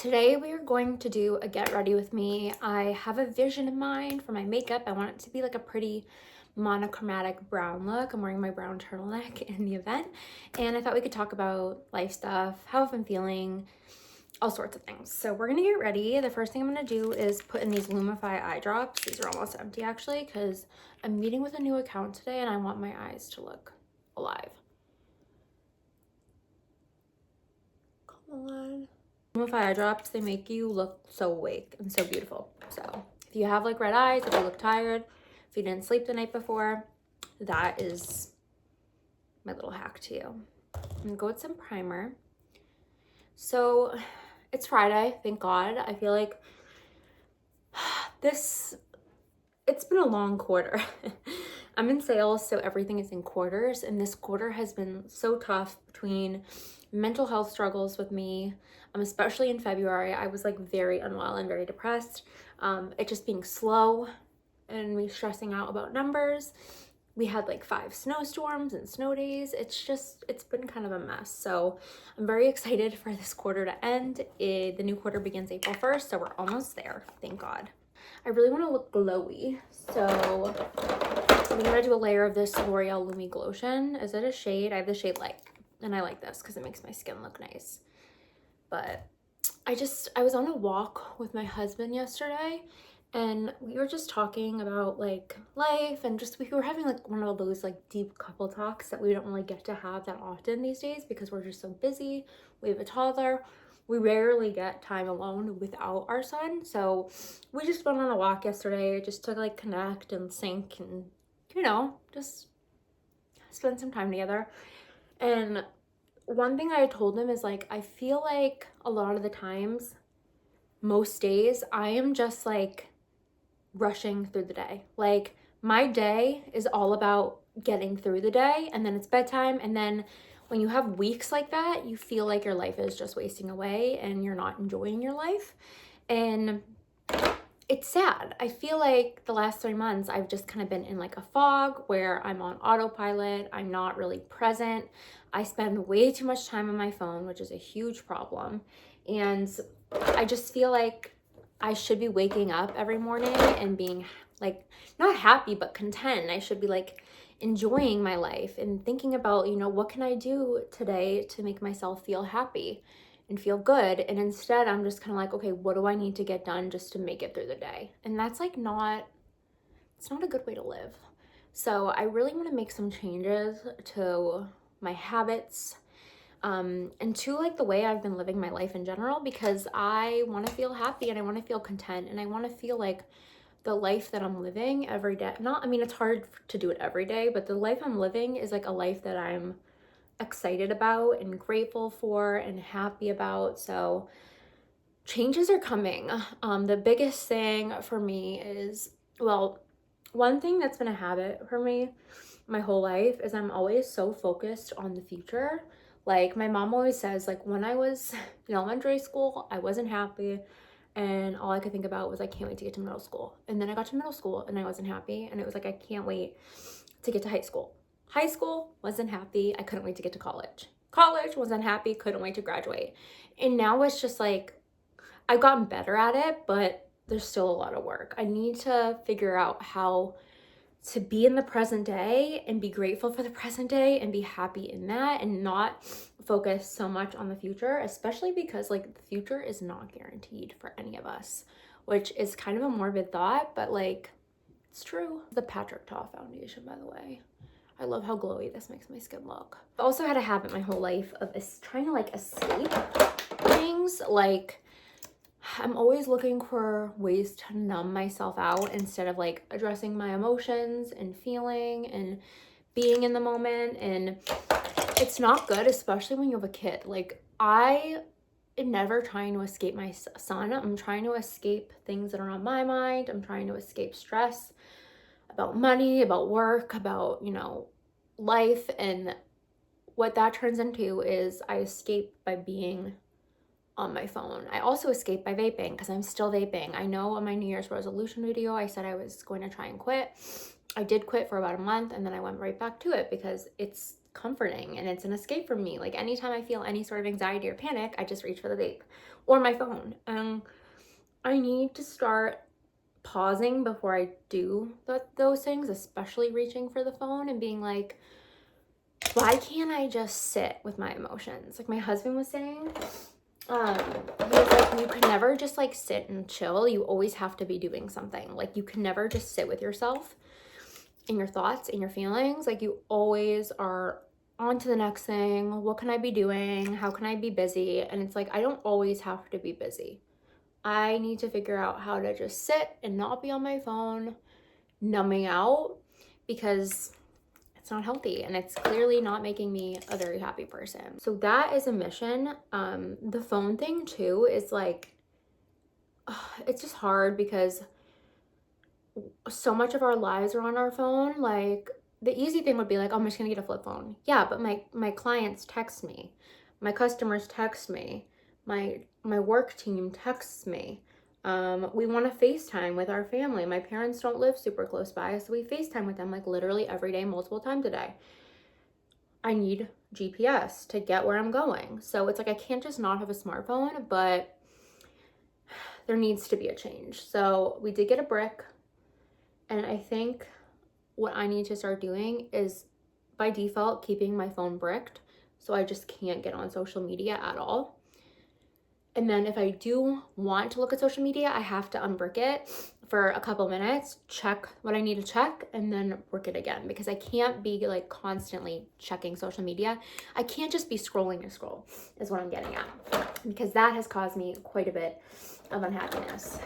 Today we are going to do a get ready with me. I have a vision in mind for my makeup. I want it to be like a pretty monochromatic brown look. I'm wearing my brown turtleneck in the event, and I thought we could talk about life stuff, how I've been feeling, all sorts of things. So we're gonna get ready. The first thing I'm gonna do is put in these Lumify eye drops. These are almost empty actually because I'm meeting with a new account today and I want my eyes to look alive. Come on. Lumify eye drops, they make you look so awake and so beautiful. So if you have like red eyes, if you look tired, if you didn't sleep the night before, that is my little hack to you. I'm gonna go with some primer. So it's Friday, thank God. I feel like it's been a long quarter. I'm in sales, so everything is in quarters, and this quarter has been so tough between mental health struggles with me, especially in February. I was like very unwell and very depressed. It just being slow and me stressing out about numbers. We had like 5 snowstorms and snow days. It's been kind of a mess. So I'm very excited for this quarter to end. The new quarter begins April 1st, so we're almost there, thank God. I really want to look glowy, so I'm gonna do a layer of this L'Oreal Lumi Glotion. Is it a shade? I have the shade Light, and I like this because it makes my skin look nice. But I was on a walk with my husband yesterday, and we were just talking about like life, and we were having like one of those like deep couple talks that we don't really get to have that often these days because we're just so busy. We have a toddler. We rarely get time alone without our son. So we just went on a walk yesterday just to like connect and sync and, just spend some time together. And one thing I told him is like, I feel like a lot of the times, most days, I am just like rushing through the day. Like my day is all about getting through the day, and then it's bedtime, and then when you have weeks like that, you feel like your life is just wasting away and you're not enjoying your life. And it's sad. I feel like the last 3 months I've just kind of been in like a fog where I'm on autopilot. I'm not really present. I spend way too much time on my phone, which is a huge problem. And I just feel like I should be waking up every morning and being like, not happy, but content. I should be like enjoying my life and thinking about, what can I do today to make myself feel happy and feel good. And instead I'm just kind of like, okay, what do I need to get done just to make it through the day? And that's like it's not a good way to live. So I really want to make some changes to my habits, and to like the way I've been living my life in general, because I want to feel happy and I want to feel content and I want to feel like the life that I'm living every day. It's hard to do it every day, but the life I'm living is like a life that I'm excited about and grateful for and happy about. So changes are coming. The biggest thing for me is, one thing that's been a habit for me my whole life is I'm always so focused on the future. Like my mom always says, like when I was in elementary school, I wasn't happy. And all I could think about was I can't wait to get to middle school. And then I got to middle school and I wasn't happy. And it was like, I can't wait to get to high school. High school, wasn't happy. I couldn't wait to get to college. College, wasn't happy. Couldn't wait to graduate. And now it's just like, I've gotten better at it, but there's still a lot of work. I need to figure out how to be in the present day and be grateful for the present day and be happy in that and not focus so much on the future, especially because like the future is not guaranteed for any of us, which is kind of a morbid thought, but like it's true. The Patrick Ta foundation, by the way. I love how glowy this makes my skin look. I've also had a habit my whole life of trying to like escape things. Like I'm always looking for ways to numb myself out instead of like addressing my emotions and feeling and being in the moment. And it's not good, especially when you have a kid. Like I am never trying to escape my son. I'm trying to escape things that are on my mind. I'm trying to escape stress about money, about work, about, life. And what that turns into is I escape by being on my phone. I also escape by vaping because I'm still vaping. I know on my New Year's resolution video, I said I was going to try and quit. I did quit for about a month and then I went right back to it because comforting and it's an escape from me. Like anytime I feel any sort of anxiety or panic, I just reach for the vape or my phone. I need to start pausing before I do those things, especially reaching for the phone and being like, why can't I just sit with my emotions? Like my husband was saying, he was like, you can never just like sit and chill. You always have to be doing something. Like you can never just sit with yourself and your thoughts and your feelings. Like you always are on to the next thing. What can I be doing? How can I be busy? And it's like, I don't always have to be busy. I need to figure out how to just sit and not be on my phone, numbing out, because it's not healthy and it's clearly not making me a very happy person. So that is a mission. The phone thing too is like, it's just hard because so much of our lives are on our phone. Like the easy thing would be like, oh, I'm just gonna get a flip phone. Yeah, but my clients text me, my customers text me, my work team texts me. We want to FaceTime with our family. My parents don't live super close by, so we FaceTime with them like literally every day, multiple times a day. I need GPS to get where I'm going. So it's like I can't just not have a smartphone, but there needs to be a change. So we did get a brick, and I think what I need to start doing is by default keeping my phone bricked, so I just can't get on social media at all. And then if I do want to look at social media, I have to unbrick it for a couple minutes, check what I need to check, and then brick it again, because I can't be like constantly checking social media. I can't just be scrolling to scroll is what I'm getting at, because that has caused me quite a bit of unhappiness.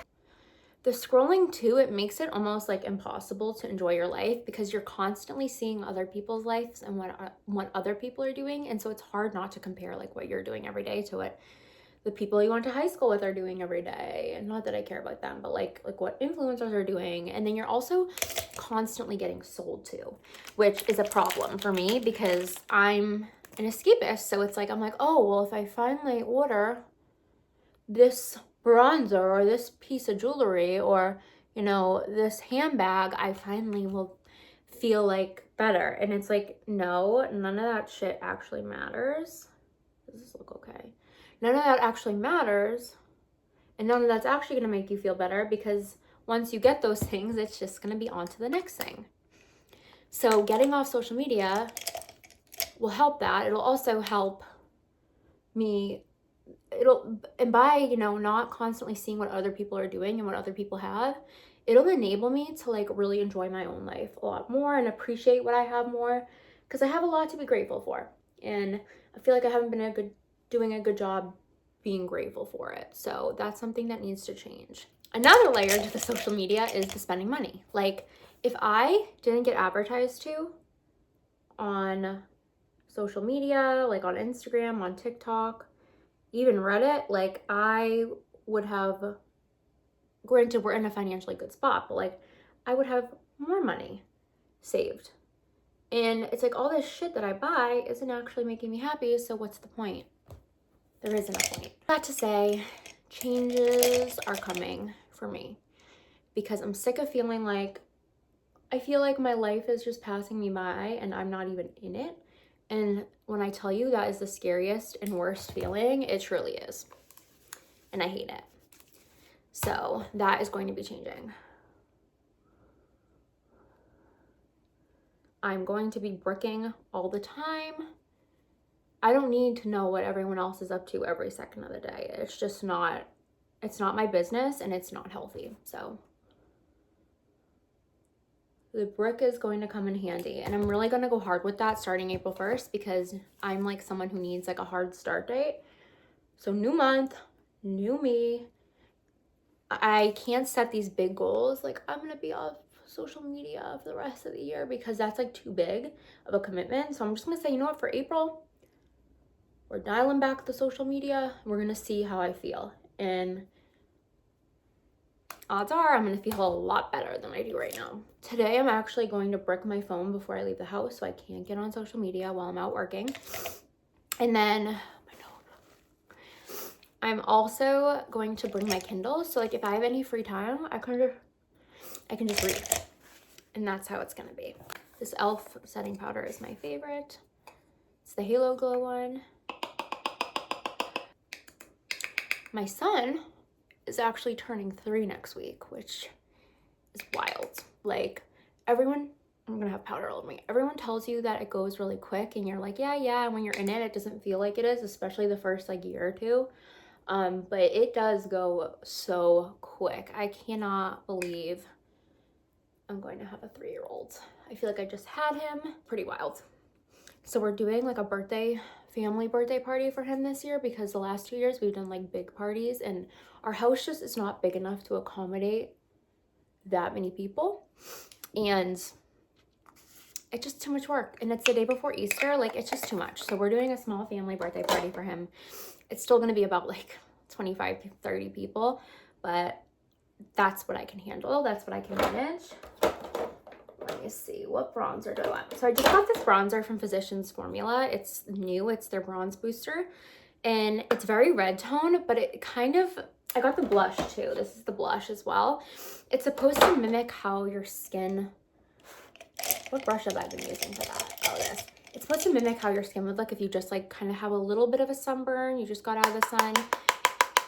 The scrolling too, it makes it almost like impossible to enjoy your life because you're constantly seeing other people's lives and what other people are doing. And so it's hard not to compare like what you're doing every day to what the people you went to high school with are doing every day. And not that I care about them, but like what influencers are doing. And then you're also constantly getting sold to, which is a problem for me because I'm an escapist. So it's like, I'm like, oh, well, if I finally order this bronzer or this piece of jewelry or, you know, this handbag, I finally will feel like better. And it's like, no, none of that shit actually matters. Does this look okay? None of that actually matters, and none of that's actually going to make you feel better, because once you get those things, it's just going to be on to the next thing. So getting off social media will help that. It'll also help me, and by, you know, not constantly seeing what other people are doing and what other people have, it'll enable me to like really enjoy my own life a lot more and appreciate what I have more, because I have a lot to be grateful for. And I feel like I haven't been doing a good job being grateful for it. So that's something that needs to change. Another layer to the social media is the spending money. Like if I didn't get advertised to on social media, like on Instagram, on TikTok, even Reddit, like I would have, granted we're in a financially good spot, but like I would have more money saved. And it's like all this shit that I buy isn't actually making me happy, so what's the point? There isn't a point. Not to say changes are coming for me, because I'm sick of feeling like, I feel like my life is just passing me by and I'm not even in it. And when I tell you that is the scariest and worst feeling, it truly is. And I hate it. So that is going to be changing. I'm going to be bricking all the time. I don't need to know what everyone else is up to every second of the day. It's just not, it's not my business and it's not healthy. So the brick is going to come in handy, and I'm really going to go hard with that starting April 1st, because I'm like someone who needs like a hard start date. So new month, new me. I can't set these big goals. Like I'm going to be off social media for the rest of the year, because that's like too big of a commitment. So I'm just going to say, you know what, for April, we're dialing back the social media. We're going to see how I feel. And odds are I'm going to feel a lot better than I do right now. Today, I'm actually going to brick my phone before I leave the house so I can't get on social media while I'm out working. And then my notebook. I'm also going to bring my Kindle. So like if I have any free time, I can just read. And that's how it's going to be. This e.l.f. setting powder is my favorite. It's the Halo Glow one. My son is actually turning 3 next week, which is wild. Like, everyone, I'm gonna have powder all over me. Everyone tells you that it goes really quick, and you're like, yeah, and when you're in it, it doesn't feel like it is, especially the first like year or two. But it does go so quick. I cannot believe I'm going to have a 3-year-old. I feel like I just had him. Pretty wild. So we're doing like a family birthday party for him this year, because the last 2 years we've done like big parties, and our house just is not big enough to accommodate that many people, and it's just too much work. And it's the day before Easter. Like, it's just too much. So we're doing a small family birthday party for him. It's still going to be about like 25 to 30 people, but that's what I can handle. That's what I can manage. Let me see, what bronzer do I want? So I just got this bronzer from Physicians Formula. It's new, it's their bronze booster, and it's very red tone, but it kind of, I got the blush too. This is the blush as well. It's supposed to mimic how your skin, what brush have I been using for that? Oh, this. It's supposed to mimic how your skin would look if you just like kind of have a little bit of a sunburn, you just got out of the sun,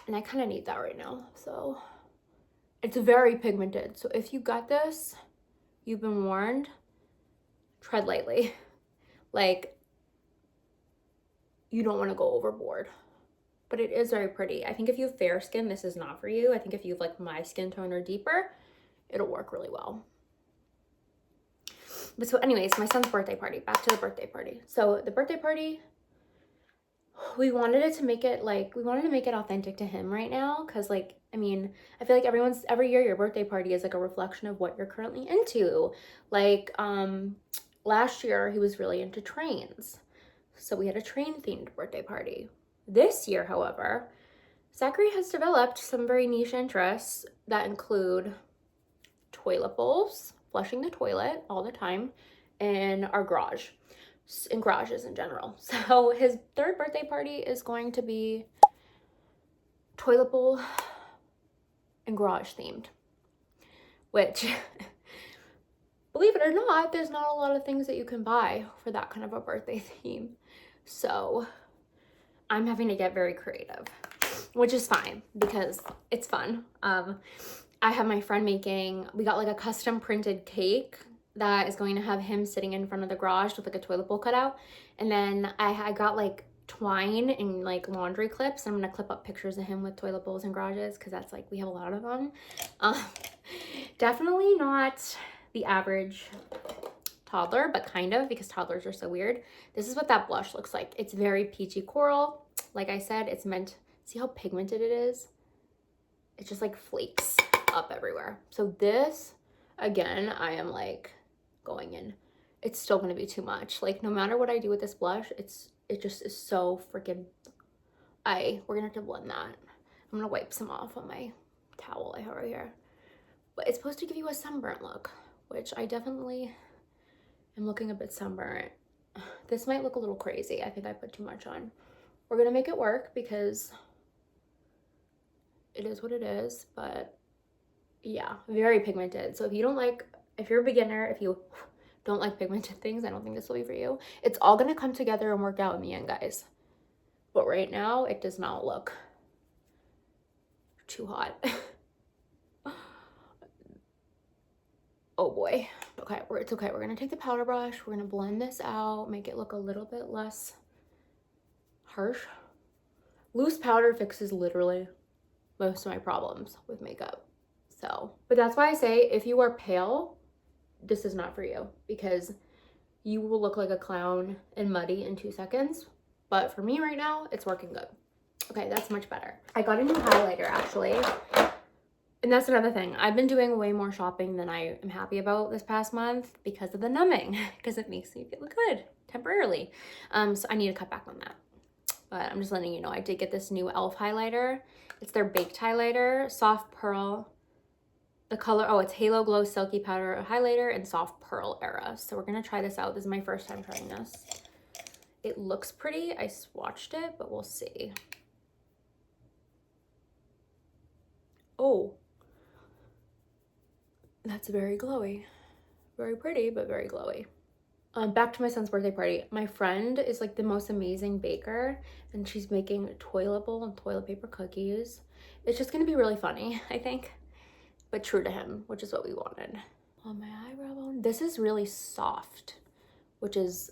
and I kind of need that right now. So it's very pigmented. So if you got this, you've been warned, tread lightly. Like, you don't want to go overboard. But it is very pretty. I think if you have fair skin, this is not for you. I think if you have like my skin tone or deeper, it'll work really well. But so anyways, my son's birthday party, back to the birthday party. So the birthday party, we wanted to make it authentic to him right now. Cause like, I mean, I feel like every year your birthday party is like a reflection of what you're currently into. Like, last year he was really into trains. So we had a train themed birthday party. This year, however, Zachary has developed some very niche interests that include toilet bowls, flushing the toilet all the time, and our garage, and garages in general. So his 3rd birthday party is going to be toilet bowl and garage themed, which believe it or not, there's not a lot of things that you can buy for that kind of a birthday theme. So I'm having to get very creative, which is fine because it's fun. I have my friend we got like a custom printed cake that is going to have him sitting in front of the garage with like a toilet bowl cutout. And then I got like twine and like laundry clips. I'm gonna clip up pictures of him with toilet bowls and garages, because that's like, we have a lot of them. Definitely not the average toddler, but kind of, because toddlers are so weird. This is what that blush looks like. It's very peachy coral. Like I said, it's meant, see how pigmented it is? It just like flakes up everywhere. So this, again, I am like going in. It's still gonna be too much. Like, no matter what I do with this blush, it just is so freaking, we're gonna have to blend that. I'm gonna wipe some off on my towel I have right here. But it's supposed to give you a sunburnt look, which I definitely am looking a bit sunburnt. This might look a little crazy. I think I put too much on. We're gonna make it work because it is what it is, but yeah, very pigmented. So if you're a beginner, if you don't like pigmented things, I don't think this will be for you. It's all gonna come together and work out in the end, guys. But right now, it does not look too hot. Oh boy. Okay, it's okay. We're gonna take the powder brush. We're gonna blend this out, make it look a little bit less harsh. Loose powder fixes literally most of my problems with makeup. So, but that's why I say if you are pale, this is not for you, because you will look like a clown and muddy in 2 seconds. But for me right now, it's working good. Okay, that's much better. I got a new highlighter actually. And that's another thing. I've been doing way more shopping than I am happy about this past month because of the numbing, because it makes me feel good temporarily. So I need to cut back on that. But I'm just letting you know, I did get this new e.l.f. highlighter. It's their baked highlighter, soft pearl. The color, it's Halo Glow Silky Powder Highlighter and Soft Pearl Era. So we're gonna try this out. This is my first time trying this. It looks pretty. I swatched it, but we'll see. Oh, that's very glowy. Very pretty, but very glowy. Back to my son's birthday party. My friend is like the most amazing baker, and she's making toiletable and toilet paper cookies. It's just gonna be really funny, I think, but true to him, which is what we wanted. On my eyebrow bone, this is really soft, which is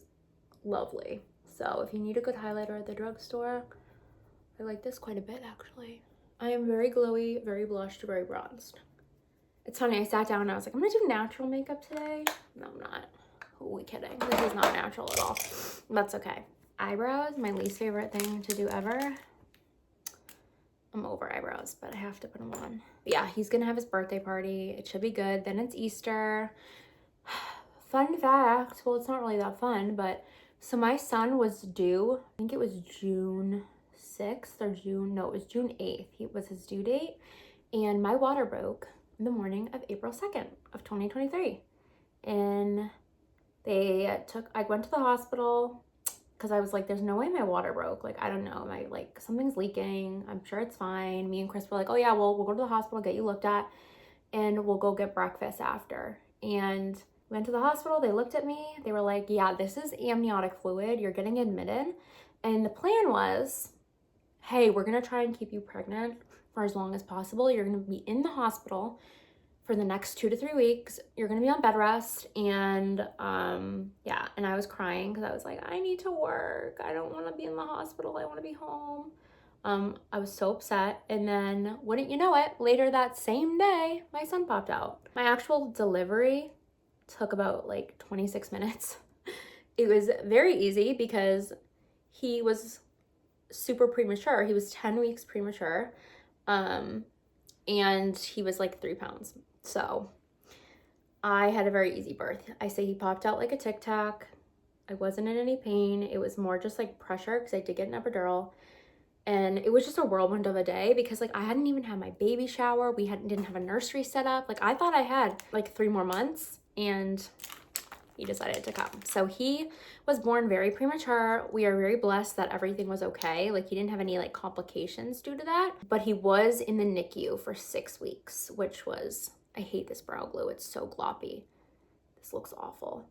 lovely. So if you need a good highlighter at the drugstore, I like this quite a bit actually. I am very glowy, very blushed, very bronzed. It's funny, I sat down and I was like, I'm gonna do natural makeup today. No, I'm not. Who are we kidding? This is not natural at all. That's okay. Eyebrows, my least favorite thing to do ever. I'm over eyebrows, but I have to put them on. But yeah, he's gonna have his birthday party. It should be good. Then it's Easter. Fun fact, well, it's not really that fun, but so my son was due, I think it was June 6th or June, no, it was June 8th. He was his due date, and my water broke in the morning of April 2nd of 2023. And I went to the hospital because I was like, there's no way my water broke. Like, I don't know, something's leaking. I'm sure it's fine. Me and Chris were like, oh yeah, well, we'll go to the hospital, get you looked at, and we'll go get breakfast after. And went to the hospital, they looked at me, they were like, yeah, this is amniotic fluid, you're getting admitted. And the plan was, hey, we're gonna try and keep you pregnant for as long as possible. You're gonna be in the hospital for the next 2 to 3 weeks. You're gonna be on bed rest. And yeah, and I was crying because I was like, I need to work. I don't wanna be in the hospital, I wanna be home. I was so upset. And then, wouldn't you know it, later that same day, my son popped out. My actual delivery took about like 26 minutes. It was very easy because he was super premature. He was 10 weeks premature. And he was like 3 pounds. So I had a very easy birth. I say he popped out like a Tic Tac. I wasn't in any pain. It was more just like pressure because I did get an epidural. And it was just a whirlwind of a day because like I hadn't even had my baby shower. Didn't have a nursery set up. Like I thought I had like 3 more months, and he decided to come. So he was born very premature. We are very blessed that everything was okay. Like he didn't have any like complications due to that, but he was in the NICU for 6 weeks, which was, I hate this brow glue. It's so gloppy. This looks awful.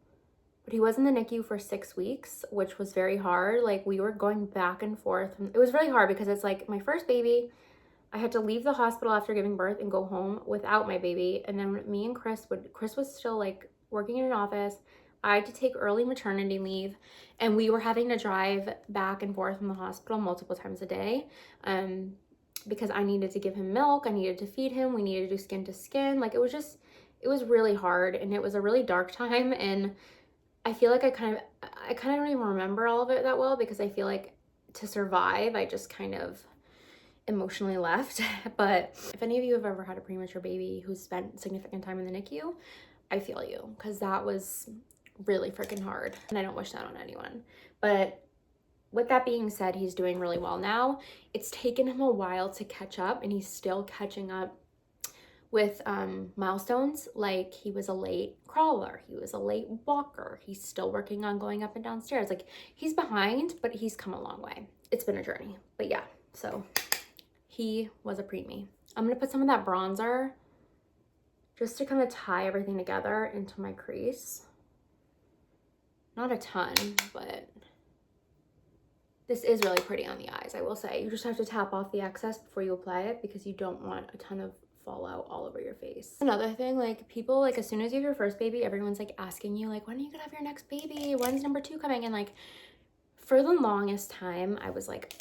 But he was in the NICU for 6 weeks, which was very hard. Like we were going back and forth. It was really hard because it's like my first baby. I had to leave the hospital after giving birth and go home without my baby. And then me and Chris was still like working in an office. I had to take early maternity leave, and we were having to drive back and forth from the hospital multiple times a day because I needed to give him milk. I needed to feed him. We needed to do skin to skin. Like it was really hard, and it was a really dark time. And I feel like I kind of don't even remember all of it that well because I feel like to survive, I just kind of emotionally left. But if any of you have ever had a premature baby who's spent significant time in the NICU, I feel you, because that was really freaking hard, and I don't wish that on anyone. But with that being said, he's doing really well now. It's taken him a while to catch up, and he's still catching up with milestones. Like he was a late crawler, he was a late walker, he's still working on going up and down stairs. Like he's behind, but he's come a long way. It's been a journey. But yeah, so he was a preemie. I'm gonna put some of that bronzer just to kind of tie everything together into my crease. Not a ton, but this is really pretty on the eyes, I will say. You just have to tap off the excess before you apply it because you don't want a ton of fallout all over your face. Another thing, like people, like as soon as you have your first baby, everyone's like asking you like, when are you gonna have your next baby? When's number 2 coming? And like for the longest time, I was like,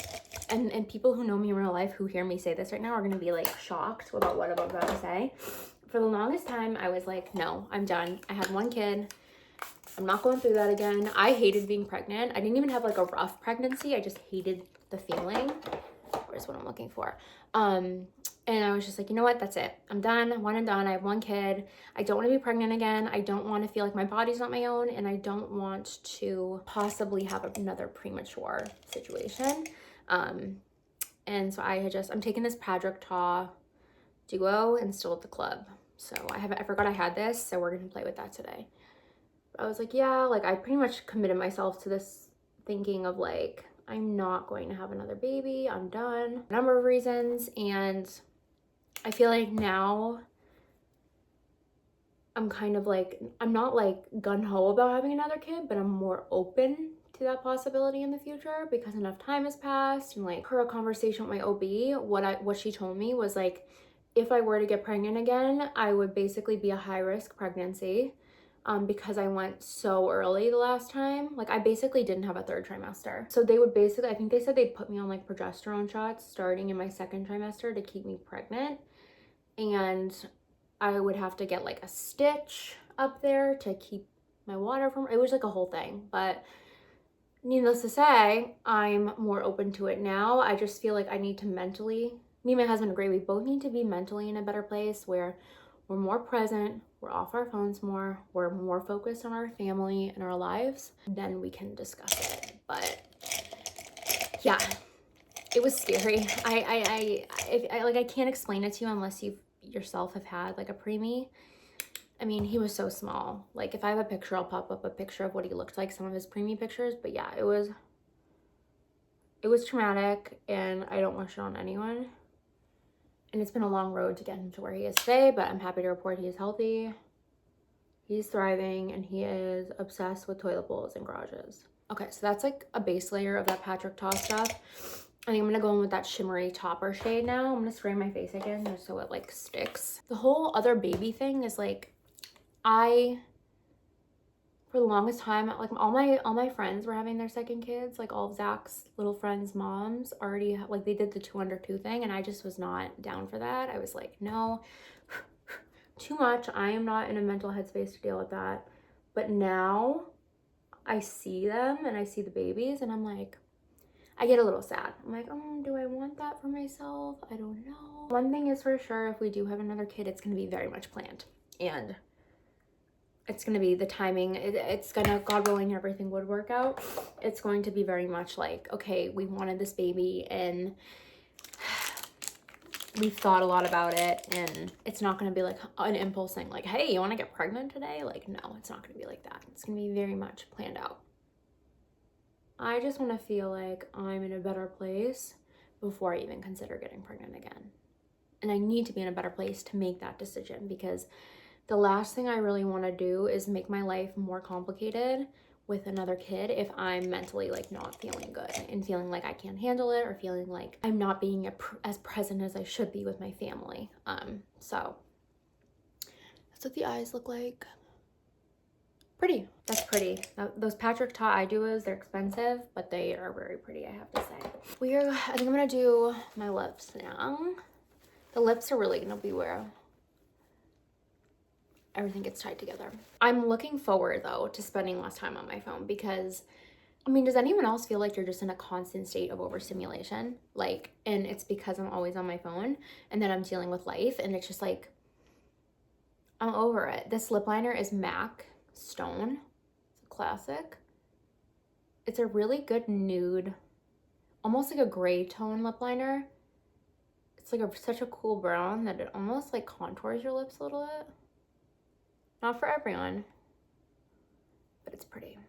and people who know me in real life who hear me say this right now are gonna be like shocked about what I'm about to say. For the longest time, I was like, no, I'm done. I had 1 kid. I'm not going through that again. I hated being pregnant. I didn't even have like a rough pregnancy. I just hated the feeling. Where's what I'm looking for? And I was just like, you know what? That's it. I'm done. One and done. I have 1 kid. I don't want to be pregnant again. I don't want to feel like my body's not my own, and I don't want to possibly have another premature situation. And so I'm taking this Padric Duo and still at the club. So I forgot I had this, so we're gonna play with that today. I was like, yeah, like I pretty much committed myself to this thinking of like, I'm not going to have another baby. I'm done. A number of reasons. And I feel like now I'm kind of like, I'm not like gung-ho about having another kid, but I'm more open to that possibility in the future because enough time has passed. And like per a conversation with my OB, what she told me was like, if I were to get pregnant again, I would basically be a high risk pregnancy because I went so early the last time. Like I basically didn't have a third trimester. So they would basically, I think they said they'd put me on like progesterone shots starting in my second trimester to keep me pregnant. And I would have to get like a stitch up there to keep my water from, it was like a whole thing. But needless to say, I'm more open to it now. I just feel like I need to mentally, me and my husband agree, we both need to be mentally in a better place where we're more present, we're off our phones more, we're more focused on our family and our lives. Then we can discuss it. But yeah, it was scary. I can't explain it to you unless you yourself have had like a preemie. I mean, he was so small. Like if I have a picture, I'll pop up a picture of what he looked like, some of his preemie pictures. But yeah, it was traumatic and I don't wish it on anyone. And it's been a long road to get him to where he is today, but I'm happy to report he is healthy, he's thriving, and he is obsessed with toilet bowls and garages. Okay, so that's like a base layer of that Patrick Ta stuff. I think I'm gonna go in with that shimmery topper shade now. I'm gonna spray my face again just so it like sticks. The whole other baby thing is like, for the longest time, like all my friends were having their second kids, like all of Zach's little friends' moms already, like they did the 2 under 2 thing, and I just was not down for that. I was like, no, too much. I am not in a mental headspace to deal with that. But now I see them and I see the babies and I'm like, I get a little sad. I'm like, do I want that for myself? I don't know. One thing is for sure, if we do have another kid, it's gonna be very much planned. And it's going to be the timing. It's going to, God willing, everything would work out. It's going to be very much like, okay, we wanted this baby and we've thought a lot about it. And it's not going to be like an impulse thing like, hey, you want to get pregnant today? Like, no, it's not going to be like that. It's going to be very much planned out. I just want to feel like I'm in a better place before I even consider getting pregnant again. And I need to be in a better place to make that decision because the last thing I really want to do is make my life more complicated with another kid if I'm mentally like not feeling good and feeling like I can't handle it or feeling like I'm not being as present as I should be with my family. So that's what the eyes look like. Pretty. That's pretty. Those Patrick Ta eye duos, they're expensive, but they are very pretty, I have to say. I think I'm gonna do my lips now. The lips are really gonna be where everything gets tied together. I'm looking forward though to spending less time on my phone because, I mean, does anyone else feel like you're just in a constant state of overstimulation? Like, and it's because I'm always on my phone and then I'm dealing with life and it's just like, I'm over it. This lip liner is MAC Stone. It's a classic. It's a really good nude, almost like a gray tone lip liner. It's like such a cool brown that it almost like contours your lips a little bit. Not for everyone, but it's pretty.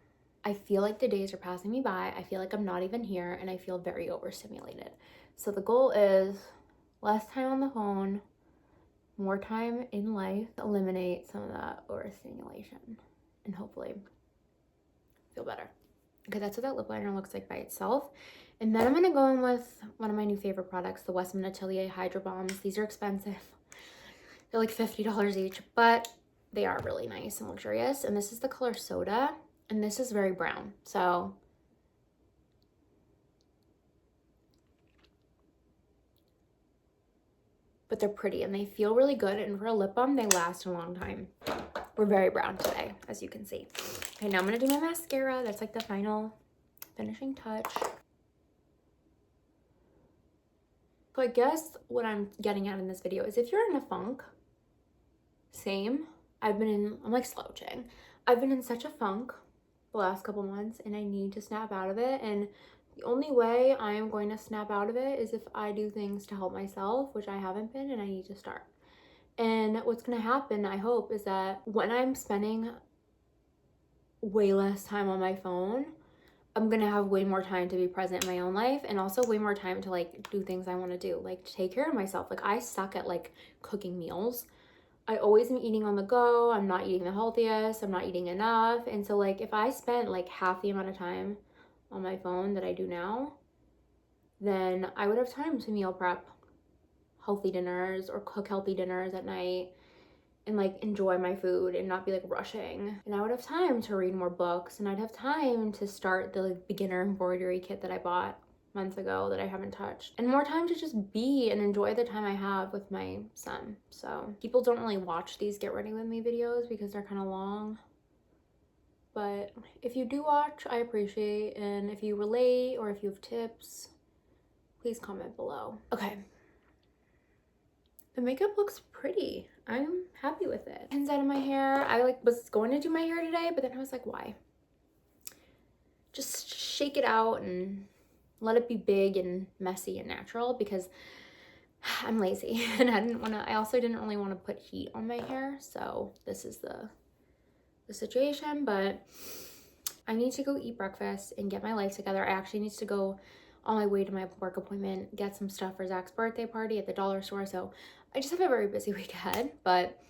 I feel like the days are passing me by. I feel like I'm not even here and I feel very overstimulated. So the goal is less time on the phone, more time in life, eliminate some of that overstimulation and hopefully feel better. Okay, that's what that lip liner looks like by itself. And then I'm gonna go in with one of my new favorite products, the Westman Atelier Hydro Bombs. These are expensive. They're like $50 each, but they are really nice and luxurious. And this is the color Soda, and this is very brown. So but they're pretty and they feel really good. And for a lip balm, they last a long time. We're very brown today, as you can see. Okay, now I'm gonna do my mascara. That's like the final finishing touch. So I guess what I'm getting at in this video is if you're in a funk, same. I'm like slouching. I've been in such a funk the last couple months and I need to snap out of it. And the only way I am going to snap out of it is if I do things to help myself, which I haven't been, and I need to start. And what's going to happen, I hope, is that when I'm spending way less time on my phone, I'm going to have way more time to be present in my own life and also way more time to like do things I want to do, like take care of myself. Like I suck at like cooking meals. I always am eating on the go. I'm not eating the healthiest. I'm not eating enough. And so like if I spent like half the amount of time on my phone that I do now, then I would have time to meal prep healthy dinners or cook healthy dinners at night and like enjoy my food and not be like rushing. And I would have time to read more books, and I'd have time to start the like beginner embroidery kit that I bought months ago that I haven't touched, and more time to just be and enjoy the time I have with my son. So people don't really watch these get ready with me videos because they're kind of long, but if you do watch, I appreciate, and if you relate or if you have tips, please comment below. Okay, the makeup looks pretty. I'm happy with it. Pins out of my hair. I like was going to do my hair today, but then I was like, why? Just shake it out and let it be big and messy and natural, because I'm lazy and I also didn't really want to put heat on my hair. So this is the situation, but I need to go eat breakfast and get my life together. I actually need to go on my way to my work appointment, get some stuff for Zach's birthday party at the dollar store. So I just have a very busy week ahead, but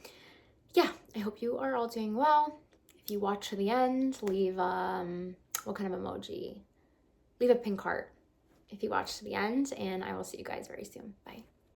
yeah, I hope you are all doing well. If you watch to the end, leave, what kind of emoji? Leave a pink heart if you watch to the end, and I will see you guys very soon. Bye.